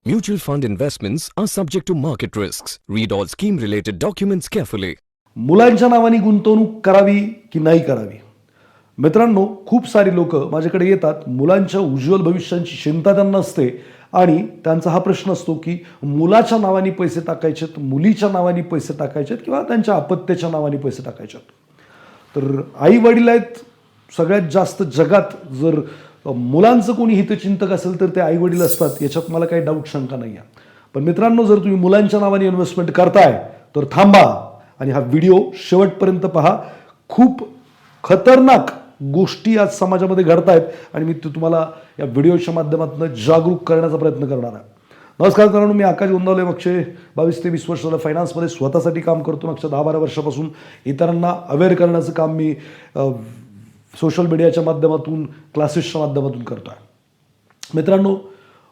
Mutual fund investments are subject to market risks. Read all scheme related documents carefully. मुलांच्या नावाने गुंतवणूक करावी की नाही करावी? मित्रांनो, खूप सारी लोक माझ्याकडे येतात, मुलांच्या उज्ज्वल भविष्याची चिंता त्यांना असते आणि त्यांचा हा प्रश्न असतो की मुलाच्या नावाने पैसे टाकायचेत, मुलीच्या नावाने पैसे टाकायचेत किंवा त्यांच्या अपत्याच्या नावाने पैसे टाकायचेत. तर आई वडील आहेत सगळ्यात जास्त जगात. जर मुलांचं कोणी हितचिंतक असेल तर ते आई वडील असतात, याच्यात मला काही डाऊट शंका नाही आहे. पण मित्रांनो, जर तुम्ही मुलांच्या नावाने इन्व्हेस्टमेंट करताय तर थांबा आणि हा व्हिडिओ शेवटपर्यंत पहा. खूप खतरनाक गोष्टी आज समाजामध्ये घडतायत आणि मी तुम्हाला या व्हिडिओच्या माध्यमातून जागरूक करण्याचा प्रयत्न करणार आहे. नमस्कार मित्रांनो, मी आकाश गोंदावले. मागचे 22 ते 20 वर्ष झालं फायनान्समध्ये स्वतःसाठी काम करतो. मागच्या 10-12 वर्षापासून इतरांना अवेअर करण्याचं काम मी सोशल मीडियाच्या माध्यमातून, क्लासेसच्या माध्यमातून करतो आहे. मित्रांनो,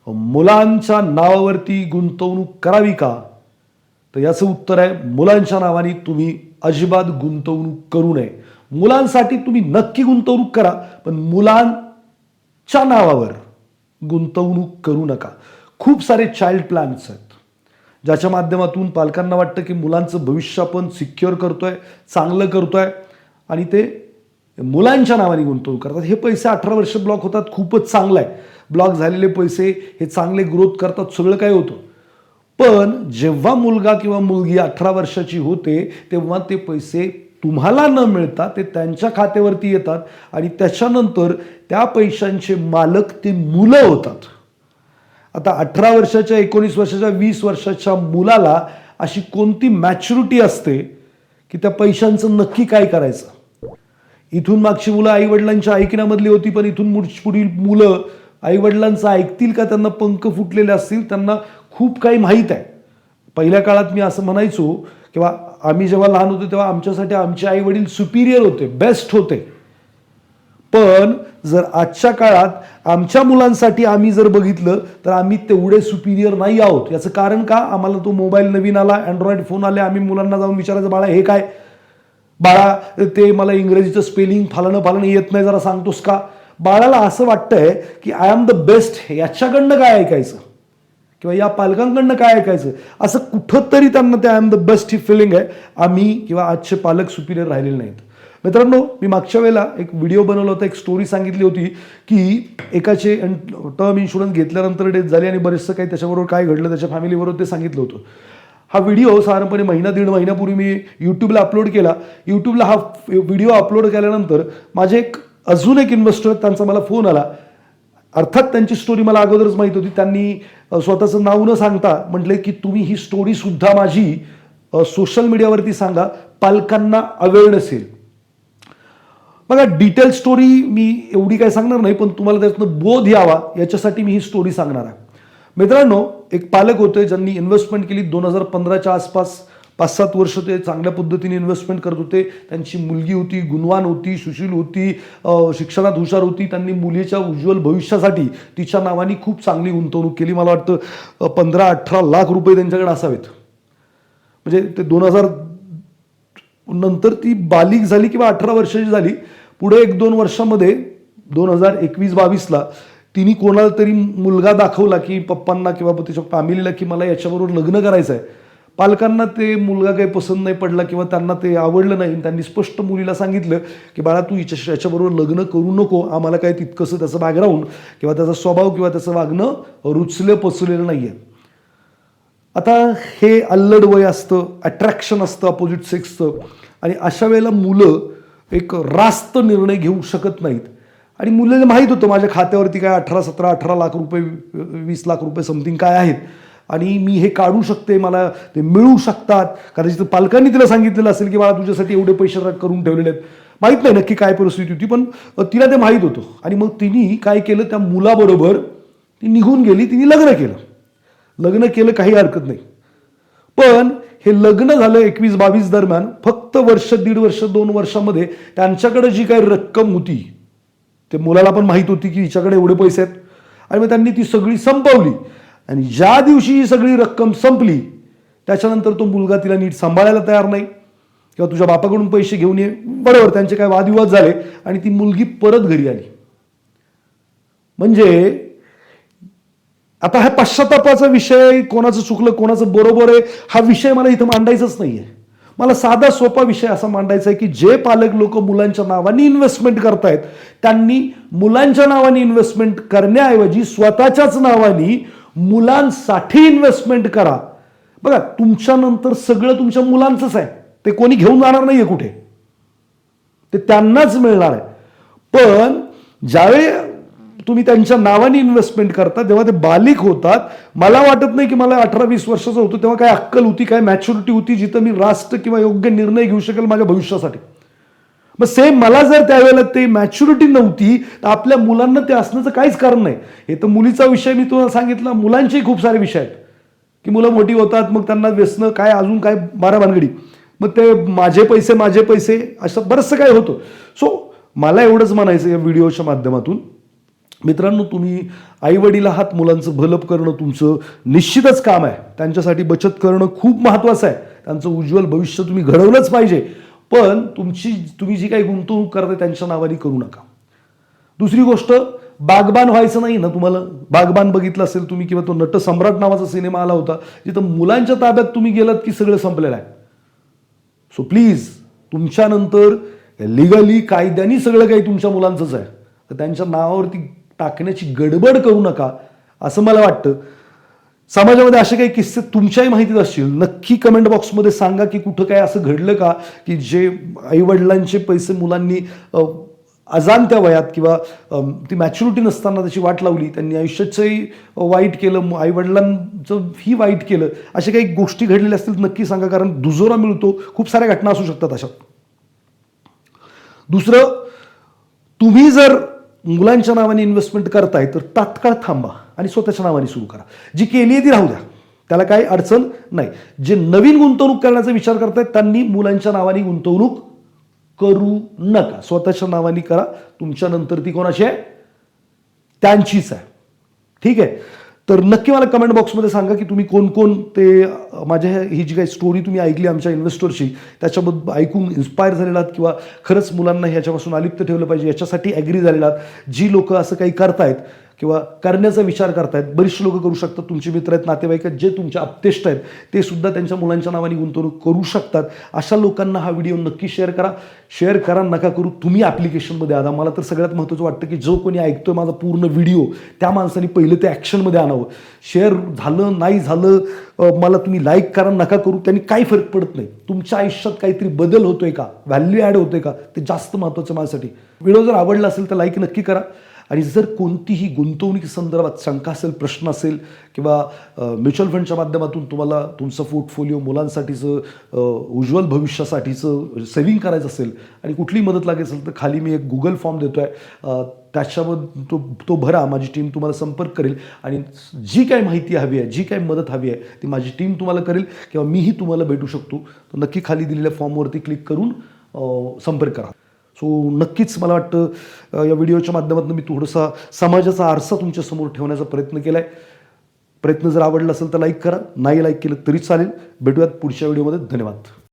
मुलांच्या नावावरती गुंतवणूक करावी का? तर याचं उत्तर आहे, मुलांच्या नावाने तुम्ही अजिबात गुंतवणूक करू नये. मुलांसाठी तुम्ही नक्की गुंतवणूक करा, पण मुलांच्या नावावर गुंतवणूक करू नका. खूप सारे चाइल्ड प्लॅन्स आहेत ज्याच्या माध्यमातून पालकांना वाटतं की मुलांचं भविष्य आपण सिक्युअर करतोय, चांगलं करतोय आणि ते मुलांच्या नावाने गुंतवणूक करतात. हे पैसे 18 वर्ष ब्लॉक होतात, खूपच चांगलं आहे. ब्लॉक झालेले पैसे हे चांगले ग्रोथ करतात, सगळं काय होतं. पण जेव्हा मुलगा किंवा मुलगी 18 वर्षाची होते तेव्हा ते पैसे तुम्हाला न मिळता ते त्यांच्या खात्यावरती येतात आणि त्याच्यानंतर त्या पैशांचे मालक ते मुलं होतात. आता 18 वर्षाच्या, 19 वर्षाच्या, 20 वर्षाच्या मुलाला अशी कोणती मॅच्युरिटी असते की त्या पैशांचं नक्की काय करायचं? इथून मागची मुलं आईवडिलांच्या ऐकण्यामधली होती, पण इथून पुढील मुलं आईवडिलांचं ऐकतील का? त्यांना पंख फुटलेले असतील, त्यांना खूप काही माहीत आहे. पहिल्या काळात मी असं म्हणायचो किंवा आम्ही जेव्हा लहान होतो तेव्हा आमच्यासाठी आमचे आईवडील सुपिरियर होते, बेस्ट होते. पण जर आजच्या काळात आमच्या मुलांसाठी आम्ही जर बघितलं तर आम्ही तेवढे सुपिरियर नाही आहोत. याचं कारण का? आम्हाला तो मोबाईल नवीन आला, अँड्रॉइड फोन आले, आम्ही मुलांना जाऊन विचारायचं, बाळा हे काय? बाळा ते मला इंग्रजीचं स्पेलिंग फालणं येत नाही, जरा सांगतोस का? बाळाला असं वाटतंय की आय एम द बेस्ट, याच्याकडनं काय ऐकायचं किंवा या पालकांकडनं काय ऐकायचं, असं कुठंतरी त्यांना ते आय एम द बेस्ट ही फिलिंग आहे. आम्ही किंवा आजचे पालक सुपिरियर राहिलेले नाहीत. मित्रांनो, मी मागच्या वेळेला एक व्हिडिओ बनवला होता, एक स्टोरी सांगितली होती की एकाचे टर्म इन्शुरन्स घेतल्यानंतर डेथ झाली आणि बरेचसं काही त्याच्याबरोबर काय घडलं त्याच्या फॅमिलीबरोबर ते सांगितलं होतं. हा व्हिडिओ साधारणपणे महिना-दीड महिन्यापूर्वी मी यूट्यूबला अपलोड केला. यूट्यूबला हा व्हिडिओ अपलोड केल्यानंतर माझे अजून एक इन्व्हेस्टर, त्यांचा मला फोन आला. अर्थात त्यांची स्टोरी मला अगोदरच माहीत होती. त्यांनी स्वतःचं नाव न सांगता म्हटले की तुम्ही ही स्टोरी सुद्धा माझी सोशल मीडियावरती सांगा, पालकांना अवेअरनेस येईल. बघा, डिटेल स्टोरी मी एवढी काय सांगणार नाही, पण तुम्हाला त्यातनं बोध यावा याच्यासाठी मी ही स्टोरी सांगणार आहे. मित्रांनो, एक पालक होते ज्यांनी इन्व्हेस्टमेंट केली 2015च्या आसपास. 5-7 वर्ष ते चांगल्या पद्धतीने इन्व्हेस्टमेंट करत होते. त्यांची मुलगी होती, गुणवान होती, सुशील होती, शिक्षणात हुशार होती. त्यांनी मुलीच्या उज्ज्वल भविष्यासाठी तिच्या नावाने खूप चांगली गुंतवणूक केली. मला वाटतं 15-18 लाख रुपये त्यांच्याकडे असावेत. म्हणजे ते 2000 नंतर ती बालिक झाली किंवा 18 वर्षाची झाली. पुढे 1-2 वर्षामध्ये 2021-22ला तिने कोणाला तरी मुलगा दाखवला की पप्पांना किंवा त्याच्या फॅमिलीला की मला याच्याबरोबर लग्न करायचं आहे. पालकांना ते मुलगा काही पसंत नाही पडला किंवा त्यांना ते आवडलं नाही. त्यांनी स्पष्ट मुलीला सांगितलं की बाळा, तू याच्याबरोबर लग्न करू नको, आम्हाला काय तितकंसं त्याचं बॅकग्राऊंड किंवा त्याचा स्वभाव किंवा त्याचं वागणं रुचलं पचलेलं नाही आहे. आता हे अल्लड वय असतं, अट्रॅक्शन असतं अपोजिट सेक्सचं आणि अशा वेळेला मुलं एक रास्त निर्णय घेऊ शकत नाहीत. आणि मुलाला माहीत होतं माझ्या खात्यावरती काय 18 लाख रुपये, 20 लाख रुपये समथिंग काय आहेत आणि मी हे काढू शकते, मला ते मिळू शकतात. कदाचित पालकांनी तिला सांगितलेलं असेल की बाळा तुझ्यासाठी एवढे पैसे करून ठेवलेले आहेत. माहीत नाही नक्की काय परिस्थिती होती, पण तिला ते माहीत होतं. आणि मग तिने काय केलं, त्या मुलाबरोबर ती निघून गेली, तिने लग्न केलं, काही हरकत नाही. पण हे लग्न झालं 21-22 दरम्यान फक्त वर्ष, 1.5 वर्ष, 2 वर्षामध्ये त्यांच्याकडे जी काही रक्कम होती, ते मुलाला पण माहीत होती की हिच्याकडे एवढे पैसे आहेत आणि मग त्यांनी ती सगळी संपवली. आणि ज्या दिवशी ही सगळी रक्कम संपली त्याच्यानंतर तो मुलगा तिला नीट सांभाळायला तयार नाही किंवा तुझ्या बापाकडून पैसे घेऊन ये, बरोबर त्यांचे काय वादविवाद झाले आणि ती मुलगी परत घरी आली. म्हणजे आता हा पश्चातापाचा विषय, कोणाचं चुकलं कोणाचं बरोबर आहे, हा विषय मला इथं मांडायचाच नाहीये. मला साधा सोपा विषय असा मांडायचा आहे की जे पालक लोक मुलांच्या नावाने इन्व्हेस्टमेंट करतायत त्यांनी मुलांच्या नावाने इन्व्हेस्टमेंट करण्याऐवजी स्वतःच्याच नावाने मुलांसाठी इन्व्हेस्टमेंट करा. बघा, तुमच्यानंतर सगळं तुमच्या मुलांचंच आहे, ते कोणी घेऊन जाणार नाहीये कुठे, ते त्यांनाच मिळणार आहे. पण ज्यावेळी तुम्ही त्यांच्या नावाने इन्व्हेस्टमेंट करता तेव्हा ते बालिक होतात. मला वाटत नाही की मला 18-20 वर्षाचा होतो तेव्हा काय अक्कल होती, काय मॅच्युरिटी होती जिथं मी रास्त किंवा योग्य निर्णय घेऊ शकेल माझ्या भविष्यासाठी. मग सेम मला जर त्यावेळेला ते मॅच्युरिटी नव्हती तर आपल्या मुलांना ते असण्याचं काहीच कारण नाही. हे तर मुलीचा विषय मी तुम्हाला सांगितला, मुलांचेही खूप सारे विषय आहेत की मुलं मोठी होतात मग त्यांना व्यसनं काय अजून काय बारा भानगडी, मग ते माझे पैसे असं बरंचसं काय होतं. सो मला एवढंच म्हणायचं या व्हिडिओच्या माध्यमातून, मित्रांनो, तुम्ही आई वडील आहात, मुलांचं भलं करणं तुमचं निश्चितच काम आहे. त्यांच्यासाठी बचत करणं खूप महत्त्वाचं आहे. त्यांचं उज्ज्वल भविष्य तुम्ही घडवलंच पाहिजे. पण तुम्ही जी काही गुंतवणूक करताय त्यांच्या नावाने करू नका. दुसरी गोष्ट, बागबान व्हायचं नाही ना तुम्हाला. बागबान बघितलं असेल तुम्ही, किंवा तो नट सम्राट नावाचा सिनेमा आला होता जिथं मुलांच्या ताब्यात तुम्ही गेलात की सगळं संपलेलं आहे. सो प्लीज, तुमच्यानंतर लिगली कायद्याने सगळं काही तुमच्या मुलांचंच आहे, तर त्यांच्या नावावरती टाकण्याची गडबड करू नका असं मला वाटतं. समाजामध्ये असे काही किस्से तुमच्याही माहितीत असतील, नक्की कमेंट बॉक्समध्ये सांगा की कुठं काय असं घडलं का की जे आईवडिलांचे पैसे मुलांनी अजाणत्या वयात किंवा ती मॅच्युरिटी नसताना त्याची वाट लावली, त्यांनी आयुष्याचंही वाईट केलं, आईवडिलांचं ही वाईट केलं, अशा काही गोष्टी घडलेल्या असतील नक्की सांगा, कारण दुजोरा मिळतो. खूप साऱ्या घटना असू शकतात अशा. दुसरं, तुम्ही जर मुलांच्या नावाने इन्व्हेस्टमेंट करताय तर तात्काळ थांबा आणि स्वतःच्या नावाने सुरू करा. जी केली आहे ती राहू द्या, त्याला काही अडचण नाही. जे नवीन गुंतवणूक करण्याचा विचार करतायत त्यांनी मुलांच्या नावाने गुंतवणूक करू नका, स्वतःच्या नावाने करा. तुमच्या नंतर ती कोणाची आहे? त्यांचीच आहे. ठीक आहे. तर नक्की मला कमेंट बॉक्समध्ये सांगा की तुम्ही कोण कोण ते माझ्या ही जी काही स्टोरी तुम्ही ऐकली आमच्या इन्व्हेस्टरची त्याच्याबद्दल ऐकून इन्स्पायर झालेलात किंवा खरंच मुलांना ह्याच्यापासून अलिप्त ठेवलं पाहिजे याच्यासाठी ॲग्री झालेलात. जी लोक असं काही करतायत किंवा करण्याचा विचार करतायत, बरीचशी लोक करू शकतात, तुमचे मित्र आहेत, नातेवाईक आहेत, जे तुमच्या अपतेष्ट आहेत ते सुद्धा त्यांच्या मुलांच्या नावाने गुंतवणूक करू शकतात. अशा लोकांना हा व्हिडिओ नक्की शेअर करा. शेअर करा नका करू, तुम्ही ॲप्लिकेशनमध्ये आणा. मला तर सगळ्यात महत्त्वाचं वाटतं की जो कोणी ऐकतोय माझा पूर्ण व्हिडिओ त्या माणसाने पहिलं ते ॲक्शनमध्ये आणावं. शेअर झालं नाही झालं मला तुम्ही लाईक करा नका करू, त्यांनी काही फरक पडत नाही. तुमच्या आयुष्यात काहीतरी बदल होतोय का, व्हॅल्यू ॲड होतोय का, ते जास्त महत्त्वाचं माझ्यासाठी. व्हिडिओ जर आवडला असेल तर लाईक नक्की करा. आणि जर कोणतीही गुंतवणुकी संदर्भात शंका असेल, प्रश्न असेल किंवा म्युच्युअल फंडच्या माध्यमातून तुम्हाला तुमचं पोर्टफोलिओ मुलांसाठीचं उज्ज्वल भविष्यासाठीचं सेव्हिंग करायचं असेल आणि कुठलीही मदत लागेल असेल तर खाली मी एक गुगल फॉर्म देतो आहे, त्याच्यावर तो भरा. माझी टीम तुम्हाला संपर्क करेल आणि जी काही माहिती हवी आहे, जी काही मदत हवी आहे ती माझी टीम तुम्हाला करेल किंवा मीही तुम्हाला भेटू शकतो. तर नक्की खाली दिलेल्या फॉर्मवरती क्लिक करून संपर्क करा. सो नक्कीच मला वाटतं या व्हिडिओच्या माध्यमातून मी थोडासा समाजाचा आरसा तुमच्यासमोर ठेवण्याचा प्रयत्न केला आहे. प्रयत्न जर आवडला असेल तर लाईक करा, नाही लाईक केलं तरी चालेल. भेटूयात पुढच्या व्हिडिओमध्ये. धन्यवाद.